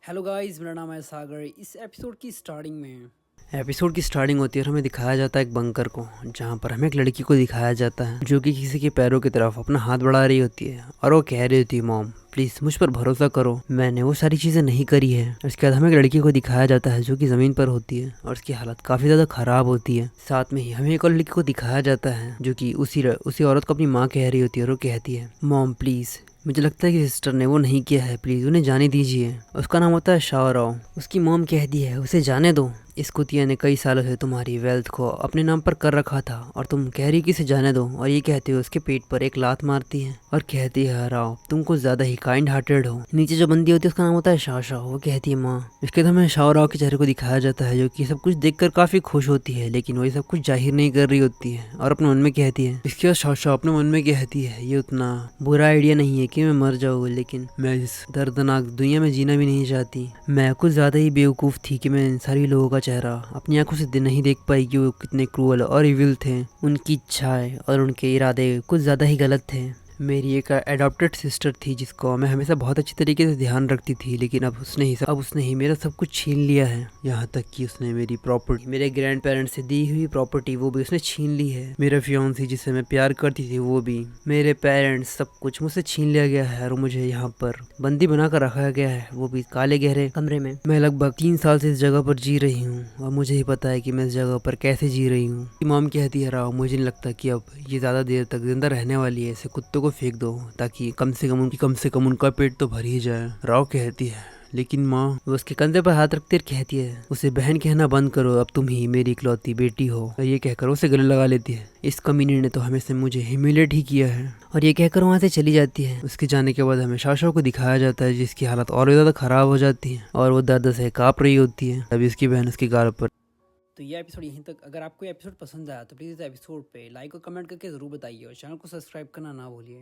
Hello guys, मेरा नाम है सागर। इस एपिसोड की स्टार्टिंग होती है और हमें दिखाया जाता है एक बंकर को, जहाँ पर हमें एक लड़की को दिखाया जाता है जो कि किसी के पैरों की तरफ अपना हाथ बढ़ा रही होती है और वो कह रही होती है, मॉम प्लीज मुझ पर भरोसा करो, मैंने वो सारी चीजें नहीं करी है। उसके बाद हमें एक लड़की को दिखाया जाता है जो कि जमीन पर होती है और उसकी हालत काफी ज्यादा खराब होती है। साथ में ही हमें एक और लड़की को दिखाया जाता है जो कि उसी औरत को अपनी माँ कह रही होती है और वो कहती है, मॉम प्लीज मुझे लगता है कि सिस्टर ने वो नहीं किया है, प्लीज उन्हें जाने दीजिए। उसका नाम होता है शाओराव। उसकी मॉम कहती है उसे जाने दो, इस कुतिया ने कई सालों से तुम्हारी वेल्थ को अपने नाम पर कर रखा था और तुम कह रही कि इसे जाने दो। और ये कहते हुए उसके पेट पर एक लात मारती है और कहती है, राव तुम कुछ ज्यादा ही काइंड हार्टेड हो। नीचे जो बंदी होती है उसका नाम होता है शाओ। वो कहती है, माँ। इसके बाद हमें शाओराव के चेहरे को दिखाया जाता है जो कि सब कुछ देखकर काफी खुश होती है, लेकिन वही सब कुछ जाहिर नहीं कर रही होती है और अपने मन में कहती है। इसके बाद शाओ अपने मन में कहती है, ये उतना बुरा आइडिया नहीं है कि मैं मर जाऊँ, लेकिन मैं इस दर्दनाक दुनिया में जीना भी नहीं चाहती। मैं कुछ ज्यादा ही बेवकूफ थी कि मैं इन सारी लोगों का चेहरा अपनी आंखों से नहीं देख पाई कि वो कितने क्रूअल और इविल थे। उनकी इच्छाएं और उनके इरादे कुछ ज्यादा ही गलत थे। मेरी एक एडॉप्टेड सिस्टर थी जिसको मैं हमेशा बहुत अच्छी तरीके से ध्यान रखती थी, लेकिन अब उसने ही मेरा सब कुछ छीन लिया है। यहाँ तक कि उसने मेरी प्रॉपर्टी, मेरे ग्रैंड पेरेंट्स से दी हुई प्रॉपर्टी, वो भी उसने छीन ली है। मेरा फियांसी जिसे मैं प्यार करती थी वो भी, मेरे पेरेंट्स, सब कुछ मुझसे छीन लिया गया है और मुझे यहाँ पर बंदी बना कर रखा गया है, वो भी काले गहरे कमरे में। मैं लगभग 3 साल से इस जगह पर जी रही हूँ और मुझे ही पता है कि मैं इस जगह पर कैसे जी रही हूँ। मॉम कहती है, राव मुझे नहीं लगता कि अब ये ज्यादा देर तक जिंदा रहने वाली है, इसे कुत्तों को फेंक दो ताकि कम से कम उनका पेट तो भर ही जाए। राव कहती है, लेकिन माँ। वो उसके कंधे पर हाथ रखते कहती है, उसे बहन कहना बंद करो, अब तुम ही मेरी इकलौती बेटी हो। और ये कहकर उसे गले लगा लेती है। इस कमीने ने तो हमेशा मुझे ह्यूमिलेट ही किया है। और ये कहकर वहाँ से चली जाती है। उसके जाने के बाद हमें शाओ को दिखाया जाता है जिसकी हालत और भी ज्यादा खराब हो जाती है और वो दर्द से कांप रही होती है। तभी उसकी बहन उसके गाल पर। तो ये एपिसोड यहीं तक। अगर आपको एपिसोड पसंद आया तो प्लीज़ इस एपिसोड पे लाइक और कमेंट करके ज़रूर बताइए और चैनल को सब्सक्राइब करना ना भूलिए।